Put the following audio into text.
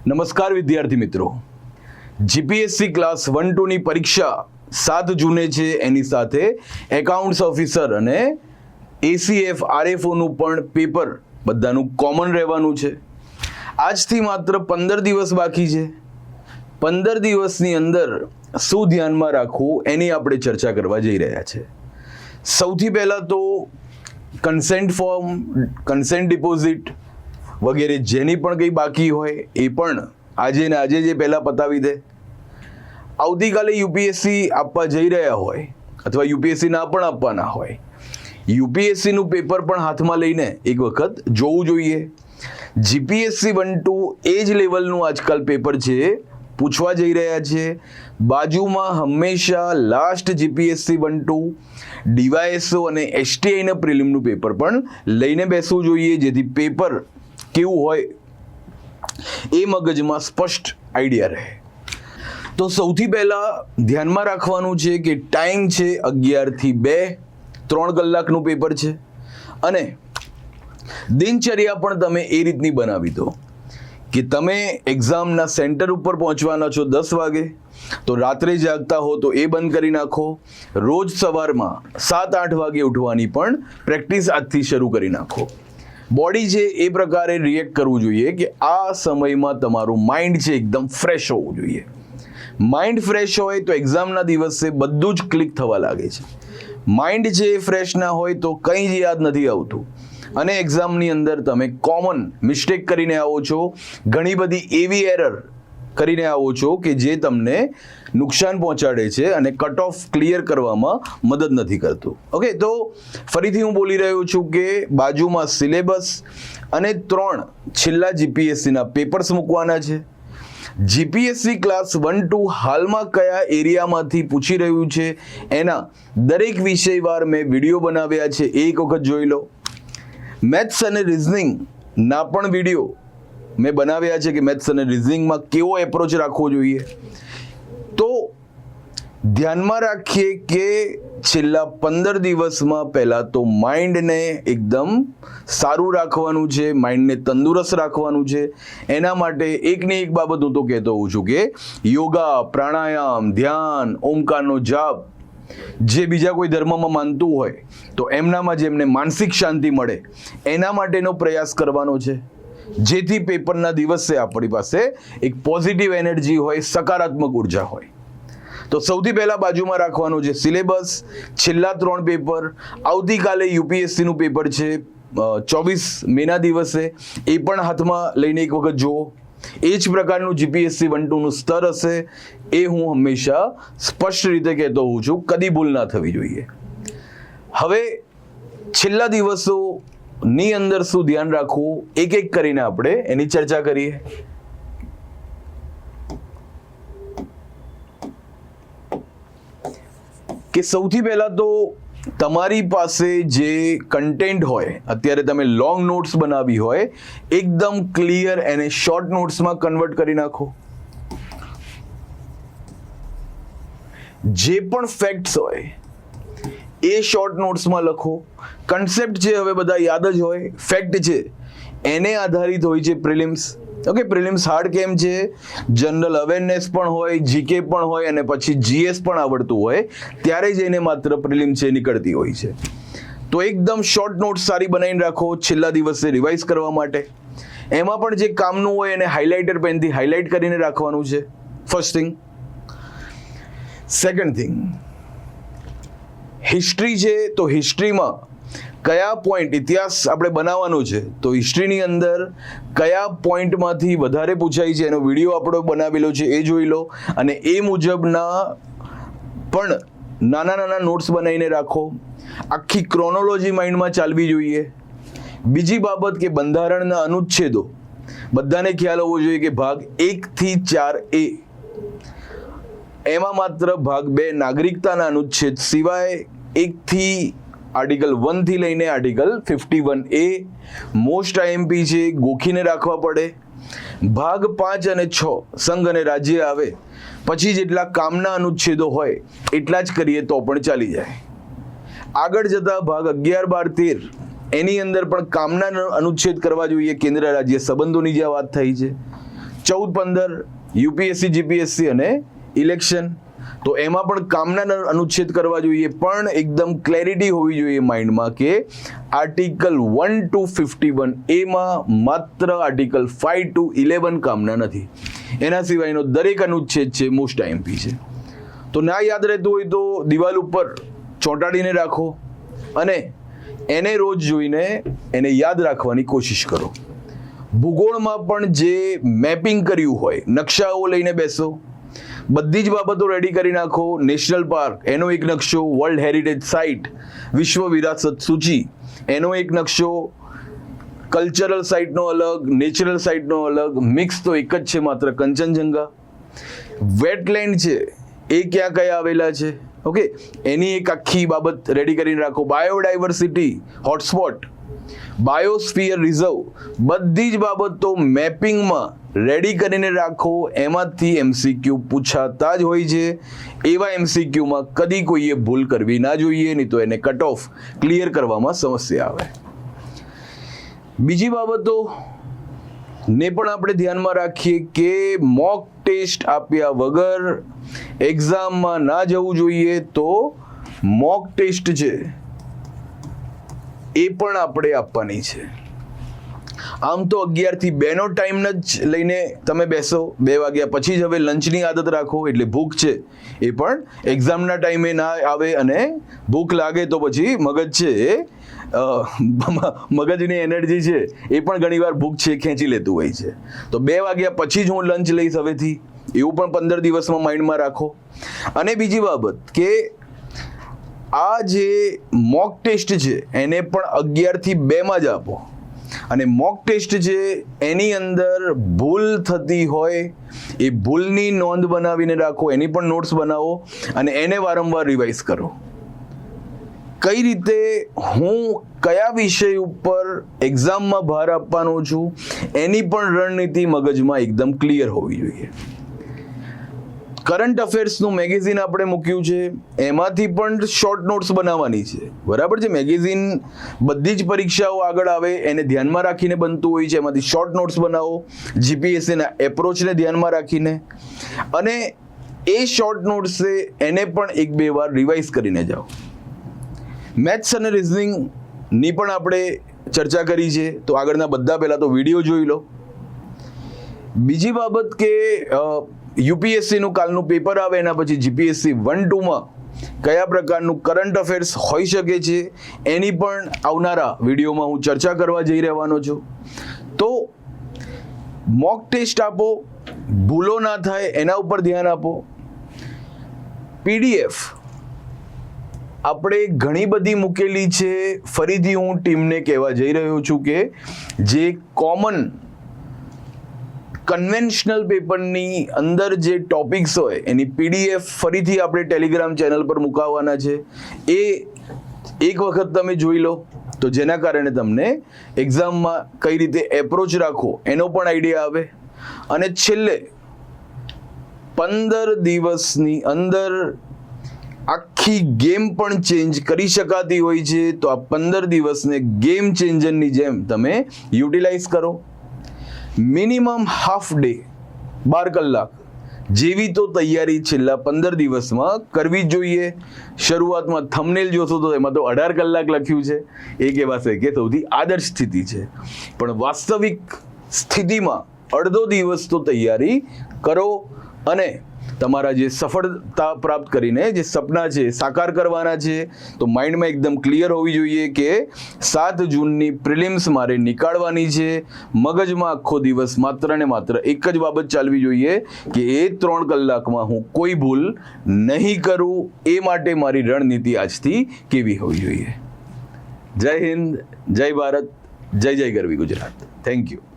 નમસ્કાર વિદ્યાર્થી મિત્રો, જીપીએસસી ક્લાસ 1-2 ની પરીક્ષા 7 જૂને છે. એની સાથે એકાઉન્ટ્સ ઓફિસર અને એસીએફ આરએફઓ નું પણ પેપર બધાનું કોમન રહેવાનું છે. આજથી માત્ર 15 દિવસ બાકી છે. 15 દિવસની અંદર શું ધ્યાનમાં રાખવું એની આપણે ચર્ચા કરવા જઈ રહ્યા છે. સૌથી પહેલા તો કન્સેન્ટ ફોર્મ, કન્સેન્ટ ડિપોઝિટ વગેરે જેની પણ કંઈ બાકી હોય એ પણ આજે જે પહેલાં પતાવી દે. આવતીકાલે યુપીએસસી આપવા જઈ રહ્યા હોય અથવા યુપીએસસી ના પણ આપવાના હોય, યુપીએસસીનું પેપર પણ હાથમાં લઈને એક વખત જોવું જોઈએ. જીપીએસસી 1-2 એ જ લેવલનું આજકાલ પેપર છે, પૂછવા જઈ રહ્યા છે. બાજુમાં હંમેશા લાસ્ટ જીપીએસસી 1-2 ડીવાયએસઓ અને એસટીઆઈના પ્રિલિમનું પેપર પણ લઈને બેસવું જોઈએ, જેથી પેપર કેવું હોય એ મગજમાં સ્પષ્ટ આઈડિયા રહે. તો સૌથી પહેલાં ધ્યાનમાં રાખવાનું છે કે ટાઈમ છે 11 થી 2, 3 કલાકનું પેપર છે. અને દિનચર્યા પણ તમે એ રીતની બનાવી દો કે તમે એક્ઝામના સેન્ટર ઉપર પહોંચવાના છો 10 વાગે, તો રાત્રે જાગતા હો તો એ બંધ કરી નાખો. રોજ સવારમાં 7-8 વાગે ઉઠવાની પણ પ્રેક્ટિસ આજથી શરૂ કરી નાખો. બોડી છે એ પ્રકારે રિએક્ટ કરવું જોઈએ કે આ સમયમાં તમારું માઇન્ડ છે એકદમ ફ્રેશ હોવું જોઈએ. માઇન્ડ ફ્રેશ હોય તો એક્ઝામના દિવસે બધું જ ક્લિક થવા લાગે છે. માઇન્ડ છે એ ફ્રેશ ના હોય તો કંઈ જ યાદ નથી આવતું અને એક્ઝામની અંદર તમે કોમન મિસ્ટેક કરીને આવો છો, ઘણી બધી એવી એરર કરીને આવો છો કે જે તમને નુકસાન પહોંચાડે છે અને કટ ઓફ ક્લિયર કરવામાં મદદ નથી કરતું. ઓકે, તો ફરીથી હું બોલી રહ્યો છું કે બાજુમાં સિલેબસ અને 3 છેલ્લા જીપીએસસીના પેપર્સ મૂકવાના છે. જીપીએસસી ક્લાસ 1-2 હાલમાં કયા એરિયામાંથી પૂછી રહ્યું છે એના દરેક વિષયવાર મેં વિડીયો બનાવ્યા છે, એ એક વખત જોઈ લો. મેથ્સ અને રિઝનિંગ ના પણ વિડીયો મેં બનાવ્યા છે કે મેથ્સ અને રિઝનિંગમાં કેવો એપ્રોચ રાખવો જોઈએ. તો ધ્યાનમાં રાખીએ કે છેલ્લા 15 દિવસમાં પહેલાં તો માઇન્ડને એકદમ સારું રાખવાનું છે, માઇન્ડને તંદુરસ્ત રાખવાનું છે. એના માટે એકને એક બાબત હું તો કહેતો હોઉં છું કે યોગા, પ્રાણાયામ, ધ્યાન, ઓમકારનો જાપ, જે બીજા કોઈ ધર્મમાં માનતું હોય તો એમનામાં જેમને માનસિક શાંતિ મળે એના માટેનો પ્રયાસ કરવાનો છે, જેથી પેપરના દિવસે આપણી પાસે એક પોઝિટિવ એનર્જી હોય, સકારાત્મક ઉર્જા હોય. તો સૌથી પહેલાં બાજુમાં રાખવાનું છે સિલેબસ, છેલ્લા 3 પેપર. આવતીકાલે યુપીએસસીનું પેપર છે 24 મેના દિવસે, એ પણ હાથમાં લઈને એક વખત જુઓ. એ જ પ્રકારનું જીપીએસસી 1-2નું સ્તર હશે, એ હું હંમેશા સ્પષ્ટ રીતે કહેતો હોઉં છું, કદી ભૂલ ના થવી જોઈએ. હવે છેલ્લા દિવસોની અંદર શું ધ્યાન રાખવું એક એક કરીને આપણે એની ચર્ચા કરીએ. કે સૌથી પહેલા તો તમારી પાસે જે કન્ટેન્ટ હોય, અત્યારે તમે લોંગ નોટ્સ બનાવી હોય, એકદમ ક્લિયર એને શોર્ટ નોટ્સમાં કન્વર્ટ કરી નાખો. જે પણ ફેક્ટ્સ હોય એ શોર્ટ નોટ્સમાં લખો. કન્સેપ્ટ છે હવે બધા યાદ જ હોય, ફેક્ટ છે એને આધારિત હોય છે પ્રિલિમ્સ. ઓકે, પ્રિલિમ્સ હાર્ડ કેમ છે? જનરલ અવેરનેસ પણ હોય, જીકે પણ હોય અને પછી જીએસ પણ આવડતું હોય, ત્યારે જઈને માત્ર પ્રિલિમ છે નીકળતી હોય છે. તો એકદમ શોર્ટ નોટ્સ સારી બનાવીને રાખો છેલ્લા દિવસે રિવાઇઝ કરવા માટે. એમાં પણ જે કામનું હોય એને હાઇલાઇટર પેનથી હાઇલાઇટ કરીને રાખવાનું છે, first thing. Second thing, history છે તો હિસ્ટ્રીમાં કયા પોઈન્ટ, ઇતિહાસ આપણે બનાવવાનો છે તો હિસ્ટ્રીની અંદર કયા પોઈન્ટમાંથી વધારે પૂછાય છે એનો વિડીયો આપણો બનાવેલો છે, એ જોઈ લો. અને એ મુજબના પણ નાના નોટ્સ બનાવીને રાખો. આખી ક્રોનોલોજી માઇન્ડમાં ચાલવી જોઈએ. બીજી બાબત કે બંધારણના અનુચ્છેદો બધાને ખ્યાલ હોવો જોઈએ કે ભાગ 1 થી 4A, એમાં માત્ર ભાગ 2 નાગરિકતાના અનુચ્છેદ સિવાય 1 થી આર્ટિકલ 1 થી લઈને આર્ટિકલ 51A મોસ્ટ આઈએમપી છે, ગોખીને રાખવા પડે. ભાગ 5 અને 6 સંઘ અને રાજ્ય આવે પછી જેટલા કામના અનુચ્છેદો હોય એટલા જ કરીએ તો પણ ચાલી જાય. આગળ જતા ભાગ 11, 12, 13 એની અંદર પણ કામના અનુચ્છેદ કરવા જોઈએ. કેન્દ્ર રાજ્ય સંબંધોની જે વાત થઈ છે, 14-15 યુપીએસસી જીપીએસસી અને ઇલેક્શન, તો એમાં પણ કામના અનુચ્છેદ કરવા જોઈએ, પણ એકદમ ક્લેરિટી હોવી જોઈએ માઇન્ડમાં કે આર્ટિકલ 1 to 51 એમાં માત્ર આર્ટિકલ 5 to 11 કામના નથી, એના સિવાયનો દરેક અનુચ્છેદ છે મોસ્ટ આઈએમપી છે. તો ના યાદ રહેતું હોય તો દિવાલ ઉપર ચોંટાડીને રાખો અને એને રોજ જોઈને એને યાદ રાખવાની કોશિશ કરો. ભૂગોળમાં પણ જે મેપિંગ કર્યું હોય, નકશાઓ લઈને બેસો, બધી જ બાબતો રેડી કરી નાખો. નેશનલ પાર્ક એનો એક નકશો, વર્લ્ડ હેરિટેજ સાઇટ, વિશ્વ વિરાસત સૂચિ એનો એક નકશો, કલ્ચરલ સાઇટનો અલગ, નેચરલ સાઇટનો અલગ, મિક્સ તો એક જ છે માત્ર કંચનજંગા. વેટલેન્ડ છે એ ક્યાં કયા આવેલા છે, ઓકે, એની એક આખી બાબત રેડી કરીને રાખો. બાયોડાયવર્સિટી હોટસ્પોટ, બાયોસ્ફિયર રિઝર્વ, બધી જ બાબતો મેપિંગમાં રેડી કરીને રાખો. એમાંથી એમસીક્યુ પૂછાતા જ હોય છે. એવા એમસીક્યુમાં કદી કોઈએ ભૂલ કરવી ના જોઈએ, નહીં તો એને કટ ઓફ ક્લિયર કરવામાં સમસ્યા આવે. બીજી બાબતો ને પણ આપણે ધ્યાનમાં રાખીએ કે મોક ટેસ્ટ આપ્યા વગર એક્ઝામમાં ના જવું જોઈએ. તો મોક ટેસ્ટ છે એ પણ આપણે આપવાની છે. આમ તો 11 થી 2 નો ટાઈમ જ લઈને તમે બેસો, 2 વાગ્યા પછી જ હવે લંચની આદત રાખો, એટલે ભૂખ છે એ પણ એક્ઝામના ટાઈમે ના આવે, અને ભૂખ લાગે તો પછી મગજ છે મગજની એનર્જી છે એ પણ ઘણીવાર ભૂખ છે ખેંચી લેતું હોય છે. તો 2 વાગ્યા પછી જ હું લંચ લઈશ હવેથી, એવું પણ 15 દિવસમાં માઇન્ડમાં રાખો. અને બીજી બાબત કે આ જે મોક ટેસ્ટ છે એને પણ 11 થી 2 જ આપો, અને મોક ટેસ્ટ છે એની અંદર ભૂલ થતી હોય એ ભૂલની નોંધ બનાવીને રાખો, એની પણ નોટ્સ બનાવો અને એને વારંવાર રિવાઇઝ કરો. કઈ રીતે હું કયા વિષય ઉપર એક્ઝામમાં ભાર આપવાનો છું એની પણ રણનીતિ મગજમાં એકદમ ક્લિયર હોવી જોઈએ. કરંટ અફેર્સનું મેગેઝિન આપણે મૂક્યું છે, એમાંથી પણ શોર્ટ નોટ્સ બનાવવાની છે, બરાબર છે. મેગેઝિન બધી જ પરીક્ષાઓ આગળ આવે એને ધ્યાનમાં રાખીને બનતું હોય છે, એમાંથી શોર્ટ નોટ્સ બનાવો જીપીએસસીના એપ્રોચને ધ્યાનમાં રાખીને, અને એ શોર્ટ નોટ્સે એને પણ 1-2 વાર રિવાઇઝ કરીને જાઓ. મેથ્સ અને રિઝનિંગની પણ આપણે ચર્ચા કરી છે, તો આગળના બધા પહેલાં તો વિડીયો જોઈ લો. બીજી બાબત કે યુપીએસસીનું કાલનું પેપર આવે એના પછી જીપીએસસી 1-2માં કયા પ્રકારનું કરંટ અફેર્સ હોઈ શકે છે એની પણ આવનારા વિડીયોમાં હું ચર્ચા કરવા જઈ રહેવાનો છું. તો મોક ટેસ્ટ આપો, ભૂલો ના થાય એના ઉપર ધ્યાન આપો. પીડીએફ આપણે ઘણી બધી મૂકેલી છે, ફરીથી હું ટીમને કહેવા જઈ રહ્યો છું કે જે કોમન કન્વેન્શનલ પેપરની અંદર જે ટોપિક્સ હોય એની પીડીએફ ફરીથી આપણે ટેલિગ્રામ ચેનલ પર મુકાવવાના છે. એ એક વખત તમે જોઈ લો તો જેના કારણે તમને એક્ઝામમાં કઈ રીતે એપ્રોચ રાખો એનો પણ આઈડિયા આવે. અને છેલ્લે 15 દિવસની અંદર આખી ગેમ પણ ચેન્જ કરી શકાતી હોય છે, તો આ 15 દિવસને ગેમ ચેન્જરની જેમ તમે યુટિલાઇઝ કરો. મિનિમમ હાફ ડે 12 કલાક જેવી તો તૈયારી છેલ્લા 15 દિવસમાં કરવી જ જોઈએ. શરૂઆતમાં થંબનેલ જોશો તો એમાં તો 18 કલાક લખ્યું છે, એ કહેવાશે કે સૌથી આદર્શ સ્થિતિ છે, પણ વાસ્તવિક સ્થિતિમાં અડધો દિવસ તો તૈયારી કરો અને તમારા જે સફળતા પ્રાપ્ત કરીને જે સપના છે સાકાર કરવાના છે. તો માઇન્ડમાં એકદમ ક્લિયર હોવી જોઈએ કે 7 જૂનની પ્રિલિમ્સ મારે નીકાળવાની છે. મગજમાં આખો દિવસ માત્ર ને માત્ર એક જ બાબત ચાલવી જોઈએ કે એ 3 કલાકમાં હું કોઈ ભૂલ નહીં કરું. એ માટે મારી રણનીતિ આજથી કેવી હોવી જોઈએ. જય હિન્દ, જય ભારત, જય જય ગરવી ગુજરાત. Thank you.